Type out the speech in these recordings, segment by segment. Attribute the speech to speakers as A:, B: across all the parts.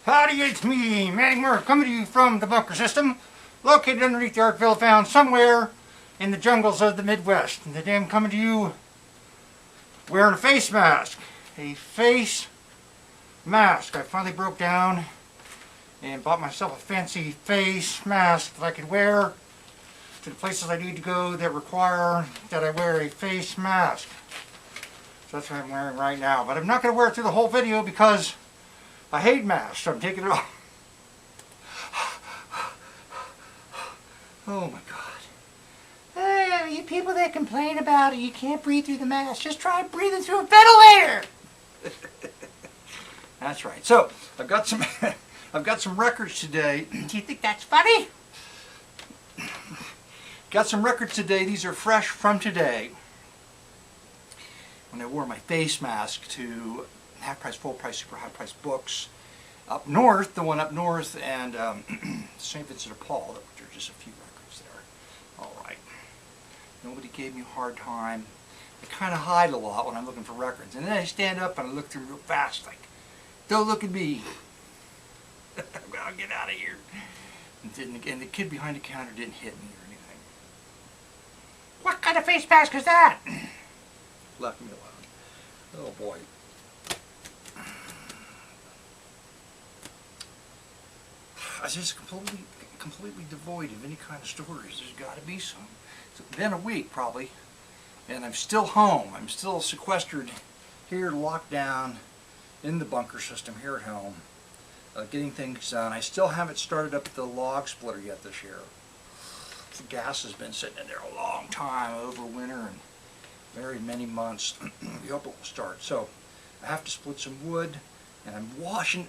A: Howdy, it's me, Manny Moore, coming to you from the bunker system, located underneath the Arkville, found somewhere in the jungles of the Midwest. And today I'm coming to you wearing a face mask. A face mask. I finally broke down and bought myself a fancy face mask that I could wear to the places I need to go that require that I wear a face mask. So that's what I'm wearing right now. But I'm not going to wear it through the whole video because I hate masks, so I'm taking it off. Oh my God. Hey, you people that complain about it, you can't breathe through the mask, just try breathing through a ventilator. That's right. So, I've got some records today. Do you think that's funny? Got some records today. These are fresh from today, when I wore my face mask to half price, full price, super high price books up north, the one up north, and St. Vincent de Paul. There are just a few records there. All right. Nobody gave me a hard time. I kind of hide a lot when I'm looking for records, and then I stand up and I look through real fast, like, don't look at me. I'll get out of here. And the kid behind the counter didn't hit me or anything. What kind of face mask is that? Left me alone. Oh boy. I was just completely devoid of any kind of stories. There's got to be some. It's been a week probably, and I'm still home. I'm still sequestered here, locked down in the bunker system here at home, getting things done. I still haven't started up the log splitter yet this year. The gas has been sitting in there a long time over winter and very many months. We hope it will start. So I have to split some wood, and I'm washing.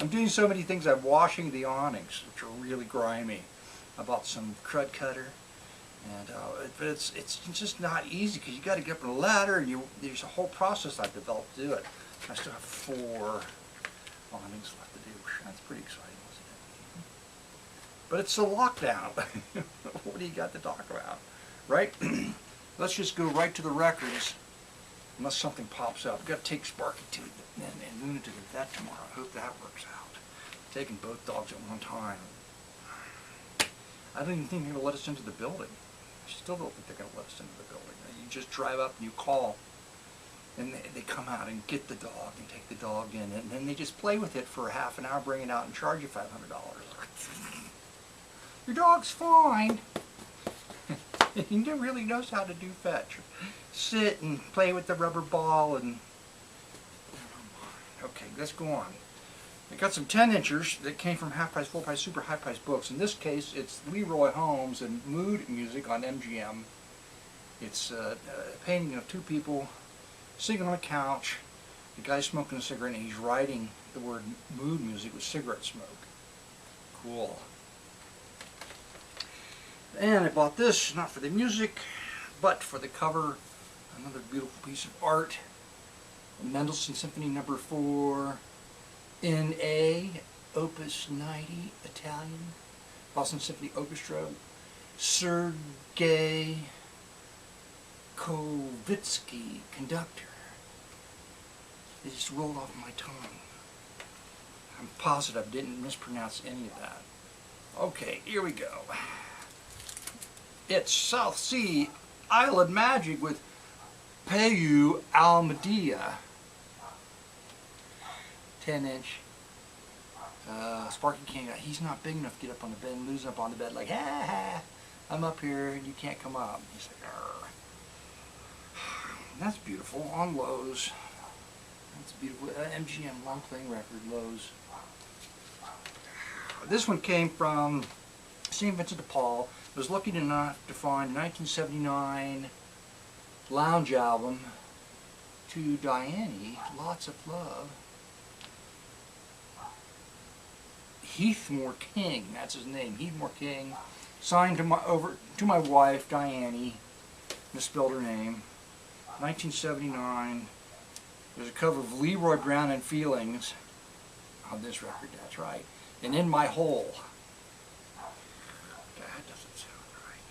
A: I'm doing so many things. I'm washing the awnings, which are really grimy. I bought some crud cutter, and but it's just not easy because you got to get up on a ladder, and there's a whole process I've developed to do it. I still have 4 awnings left to do. That's pretty exciting, isn't it? But it's a lockdown. What do you got to talk about, right? Let's just go right to the records. Unless something pops up. I've got to take Sparky to and Luna to the vet tomorrow. I hope that works out. Taking both dogs at one time. I don't even think they're going to let us into the building. I still don't think they're going to let us into the building. You just drive up and you call, and they come out and get the dog and take the dog in, and then they just play with it for half an hour, bring it out and charge you $500. Your dog's fine. He really knows how to do fetch. Sit and play with the rubber ball and... Okay, let's go on. I got some 10-inchers that came from half price, full price, super high price books. In this case, it's Leroy Holmes and Mood Music on MGM. It's a painting of 2 people sitting on a couch. The guy's smoking a cigarette and he's writing the word mood music with cigarette smoke. Cool. And I bought this, not for the music, but for the cover. Another beautiful piece of art. Mendelssohn Symphony No. 4 in A, Opus 90, Italian. Boston Symphony Orchestra. Sergei Kovitsky, conductor. It just rolled off my tongue. I'm positive I didn't mispronounce any of that. Okay, here we go. It's South Sea Island Magic with Peyu Almeida. 10-inch. Sparky can't, he's not big enough to get up on the bed and lose up on the bed like, ha ha, I'm up here and you can't come up. He's like, arr. That's beautiful, on Lowe's. That's beautiful. MGM long playing record, Lowe's. This one came from St. Vincent de Paul. I was lucky enough to find a 1979 lounge album, To Diane, Lots of Love. Heathmore King, that's his name, Heathmore King. Signed to my wife, Diane. Misspelled her name. 1979. There's a cover of Leroy Brown and Feelings on this record, that's right. And In My Hole. That doesn't sound right.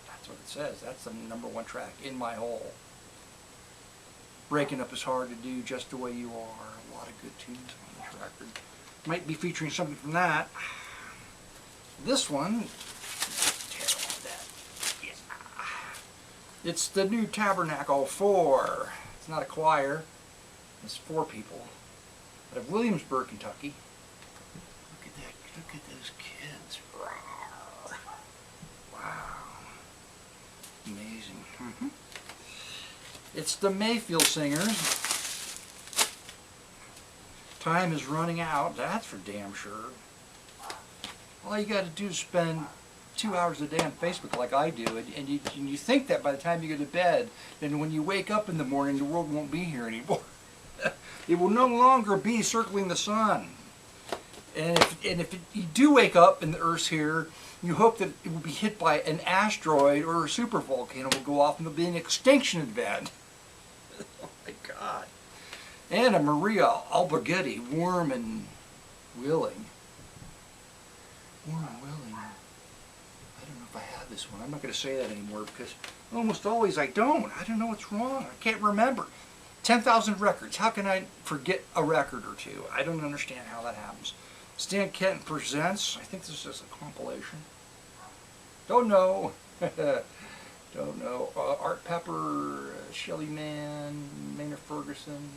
A: That's what it says. That's the #1 track, In My Hole. Breaking Up Is Hard to Do, Just the Way You Are. A lot of good tunes on this record. Might be featuring something from that. This one, it's the New Tabernacle 4. It's not a choir. It's 4 people out of Williamsburg, Kentucky. Look at that. Look at those kids. Wow. Amazing. It's the Mayfield Singers. Time is running out. That's for damn sure. All you got to do is spend 2 hours a day on Facebook like I do, and you think that by the time you go to bed, then when you wake up in the morning, the world won't be here anymore. It will no longer be circling the sun. And if you do wake up and the Earth's here, you hope that it will be hit by an asteroid or a supervolcano will go off and there'll be an extinction event. Oh my God. Anna Maria Alberghetti, Warm and Willing. Warm and Willing. I don't know if I have this one. I'm not going to say that anymore because almost always I don't. I don't know what's wrong. I can't remember. 10,000 records. How can I forget a record or two? I don't understand how that happens. Stan Kenton Presents. I think this is a compilation. Don't know. Don't know. Art Pepper, Shelly Manne, Maynard Ferguson,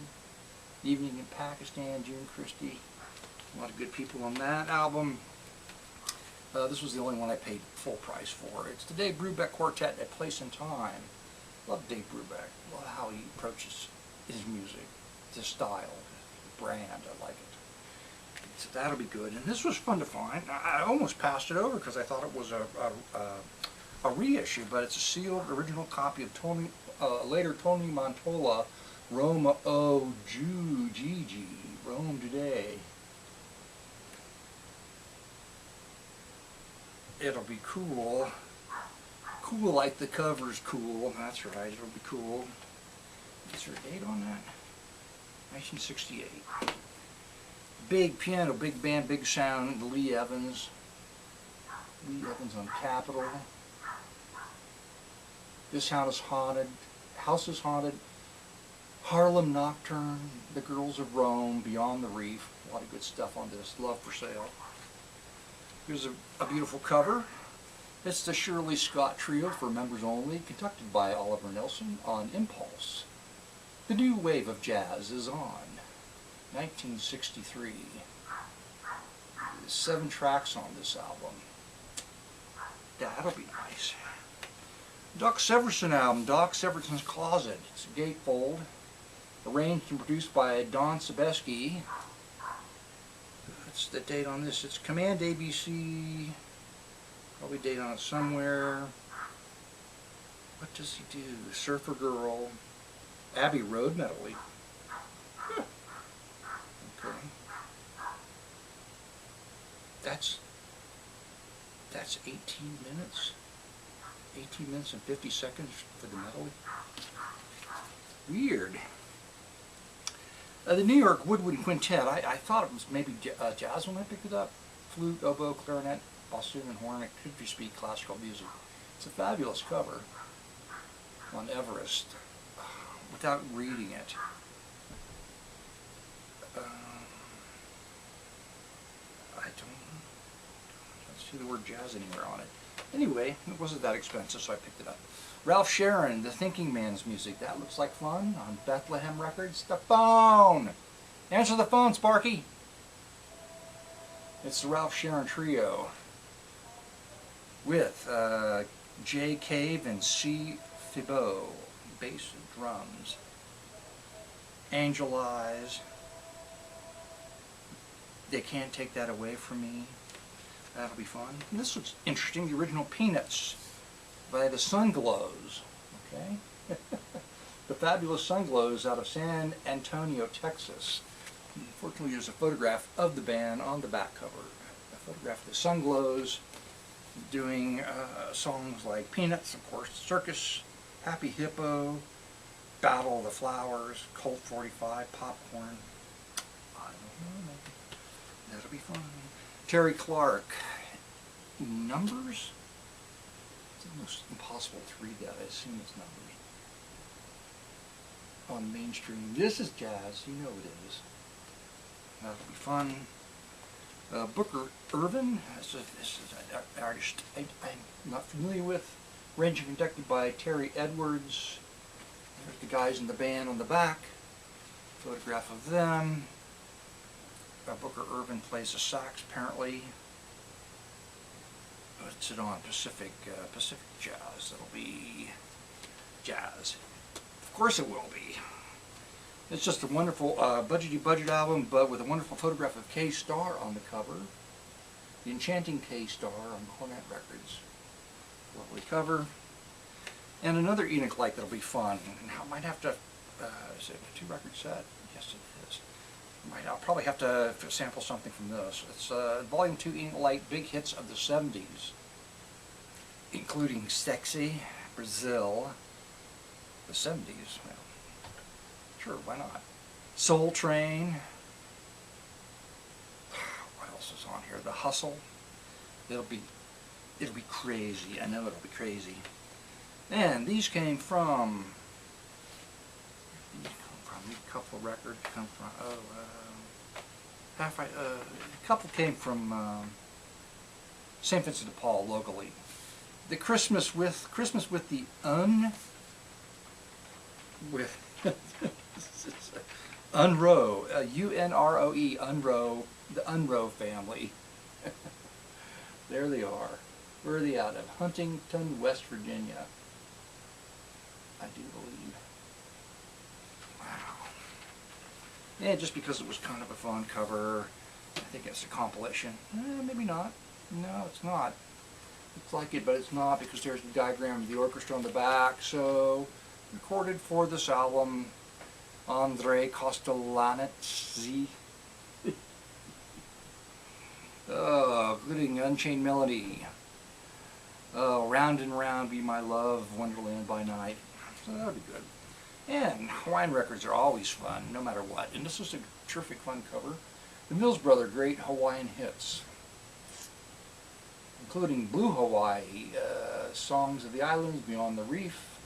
A: Evening in Pakistan, June Christie. A lot of good people on that album. This was the only one I paid full price for. It's the Dave Brubeck Quartet at Place and Time. Love Dave Brubeck. Love how he approaches his music, his style, his brand. I like it. So that'll be good. And this was fun to find. I almost passed it over because I thought it was a reissue, but it's a sealed original copy of later Tony Mantola, Roma O Gigi, Rome Today. It'll be cool. Cool like the cover's cool. That's right, it'll be cool. Is there a date on that? 1968. Big piano, big band, big sound, Lee Evans. Lee Evans on Capitol. This House is Haunted. House is Haunted. Harlem Nocturne, The Girls of Rome, Beyond the Reef. A lot of good stuff on this. Love for Sale. Here's a beautiful cover. It's the Shirley Scott Trio for members only, conducted by Oliver Nelson on Impulse. The new wave of jazz is on. 1963. 7 tracks on this album. That'll be nice. Doc Severinsen album, Doc Severinsen's Closet. It's a gatefold. Arranged and produced by Don Sebesky. What's the date on this? It's Command ABC. Probably date on it somewhere. What does he do? Surfer Girl. Abbey Road medley. Huh. Okay. That's 18 minutes. 18 minutes and 50 seconds for the medley. Weird. The New York Woodwind Quintet. I thought it was maybe jazz when I picked it up. Flute, oboe, clarinet, bassoon, and horn. It could just be classical music. It's a fabulous cover on Everest. Without reading it. I don't see the word jazz anywhere on it. Anyway, it wasn't that expensive, so I picked it up. Ralph Sharon, The Thinking Man's Music. That looks like fun on Bethlehem Records. The phone! Answer the phone, Sparky! It's the Ralph Sharon Trio with Jay Cave and C. Thibault. Bass and drums. Angel Eyes. They Can't Take That Away From Me. That'll be fun. And this looks interesting. The original Peanuts by the Sunglows. Okay? The Fabulous Sunglows out of San Antonio, Texas. Unfortunately, there's a photograph of the band on the back cover. A photograph of the Sunglows doing songs like Peanuts, of course, Circus, Happy Hippo, Battle of the Flowers, Colt 45, Popcorn. I don't know, maybe. That'll be fun. Terry Clark, Numbers? It's almost impossible to read that. I assume it's Numbers. On Mainstream. This is jazz. You know it is. That'll be fun. Booker Irvin, this is an artist I'm not familiar with. Arranged and conducted by Terry Edwards. There's the guys in the band on the back. Photograph of them. Booker Irvin plays the sax apparently. What's it on? Pacific Jazz. It'll be jazz. Of course it will be. It's just a wonderful budget album, but with a wonderful photograph of Kay Starr on the cover. The enchanting Kay Starr on Cornet Records. Lovely cover. And another Enoch Light that'll be fun. And I might have to, is it a 2-record set? Yes it is. I'll probably have to sample something from this. It's Volume 2 Enoch Light Big Hits of the 70s. Including Sexy, Brazil, the 70s. Well, sure, why not? Soul Train. What else is on here? The Hustle. It'll be crazy. I know it'll be crazy. And these came from. A couple of records come from. A couple came from St. Vincent de Paul locally. The Christmas with the Unroe, U-N-R-O-E, Unroe, the Unroe family. There they are. Where are they out of? Huntington, West Virginia. I do believe. Wow. Yeah, just because it was kind of a fun cover. I think it's a compilation. Maybe not. No, it's not. It's like it, but it's not, because there's the diagram of the orchestra on the back. So, recorded for this album, Andre Kostelanetz. Including Unchained Melody. Round and Round, Be My Love, Wonderland by Night. So that'll be good. And Hawaiian records are always fun, no matter what. And this is a terrific fun cover. The Mills Brothers Great Hawaiian Hits, including Blue Hawaii, Songs of the Islands, Beyond the Reef,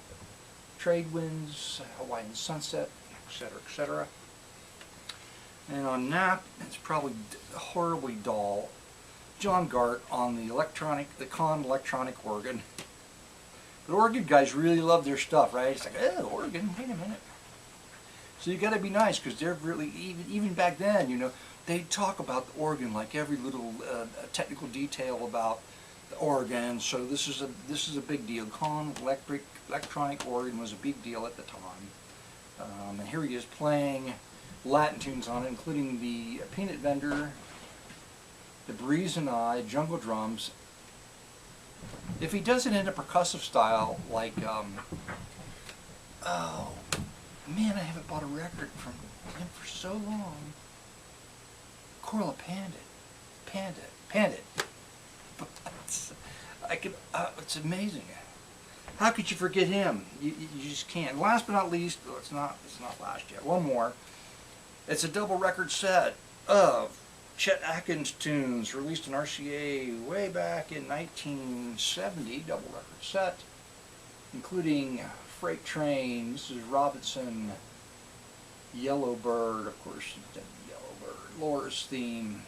A: Trade Winds, Hawaiian Sunset, etc., etc. And on Nap, it's probably horribly dull. John Gart on the Conn electronic organ. The organ guys really love their stuff, right? It's like, oh, organ, wait a minute. So you got to be nice, because they're really, even back then, you know, they talk about the organ like every little technical detail about the organ. So this is a big deal. Conn electronic organ was a big deal at the time. And here he is playing Latin tunes on it, including the Peanut Vendor, the Breeze and I, Jungle Drums. If he does it in a percussive style, like, oh, man, I haven't bought a record from him for so long. Corla Pandit. It's amazing. How could you forget him? You just can't. Last but not least, well, it's not last yet. One more. It's a double record set of Chet Atkins tunes released in RCA way back in 1970, double record set, including Freight Train, Mrs. Robinson, Yellowbird, of course, Yellowbird, Laura's Theme.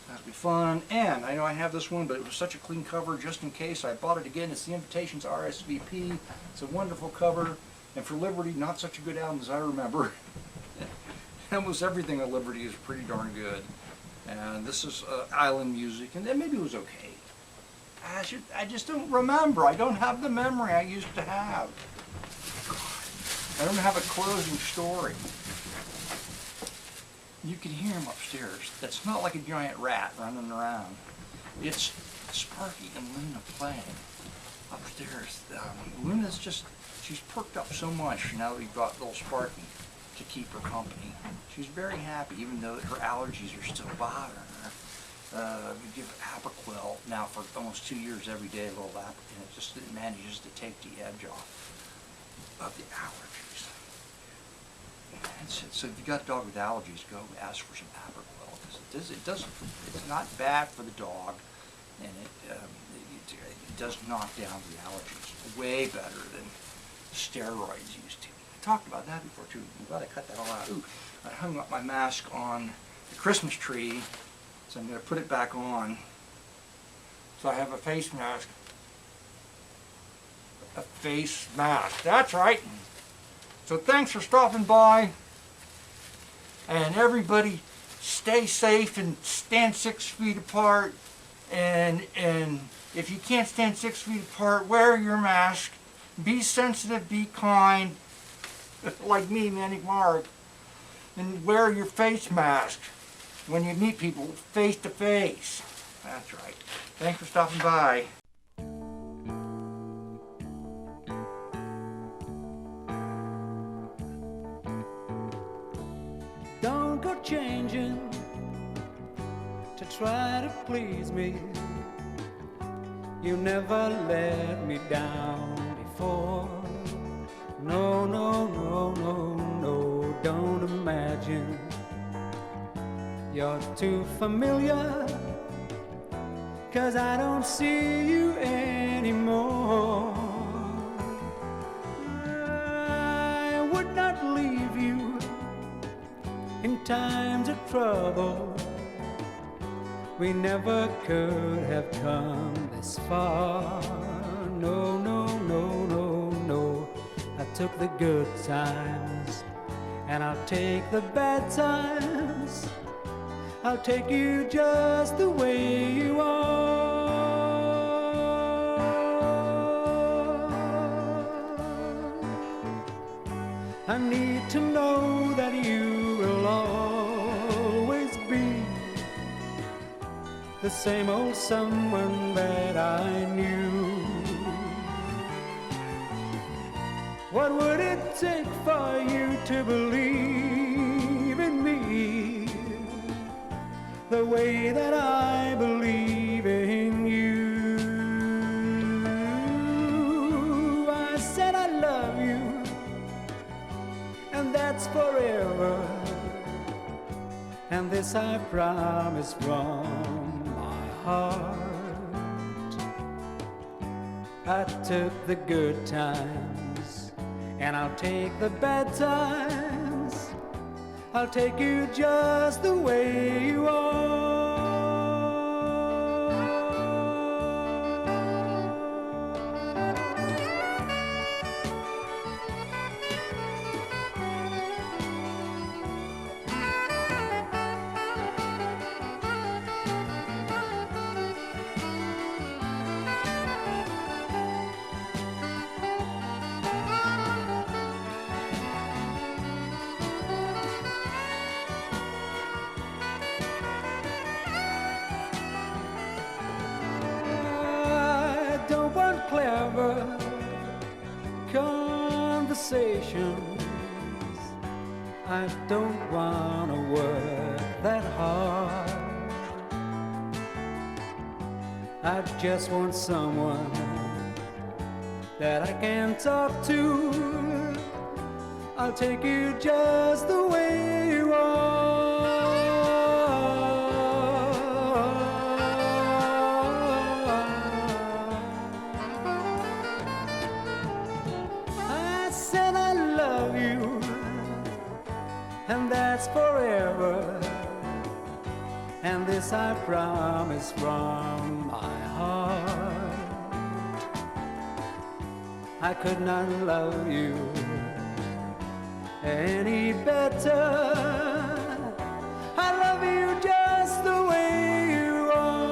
A: That'll be fun. And I know I have this one, but it was such a clean cover, just in case I bought it again. It's the Invitations RSVP. It's a wonderful cover, and for Liberty, not such a good album as I remember. Almost everything on Liberty is pretty darn good. And this is island music, and then maybe it was okay. I just don't remember. I don't have the memory I used to have. I don't have a closing story. You can hear him upstairs. That's not like a giant rat running around. It's Sparky and Luna playing upstairs. Luna's just, she's perked up so much now that we've got little Sparky to keep her company. She's very happy, even though her allergies are still bothering her. We give Apoquel now for almost 2 years every day, a little Apoquel, and it just manages to take the edge off of the allergies. So if you got a dog with allergies, go ask for some Apoquel, because it's not bad for the dog, and it does knock down the allergies way better than steroids used to. Talked about that before too. I'm glad I cut that all out. Ooh, I hung up my mask on the Christmas tree, so I'm going to put it back on. So I have a face mask. A face mask, that's right. So thanks for stopping by. And everybody stay safe and stand 6 feet apart. And if you can't stand 6 feet apart, wear your mask. Be sensitive, be kind, like me, Manny Mark. And wear your face mask when you meet people face to face. That's right. Thanks for stopping by.
B: Don't go changing to try to please me. You never let me down before. No, no, no, no, no, don't imagine you're too familiar, 'cause I don't see you anymore. I would not leave you in times of trouble. We never could have come this far. No, no, no, no, no. I took the good times, and I'll take the bad times. I'll take you just the way you are. I need to know that you will always be the same old someone that I knew. What would it take for you to believe in me the way that I believe in you? I said I love you, and that's forever, and this I promise from my heart. I took the good times, and I'll take the bad times. I'll take you just the way you are. Clever conversations, I don't want to work that hard. I just want someone that I can talk to. I'll take you just the way you are. And that's forever, and this I promise from my heart. I could not love you any better. I love you just the way you are.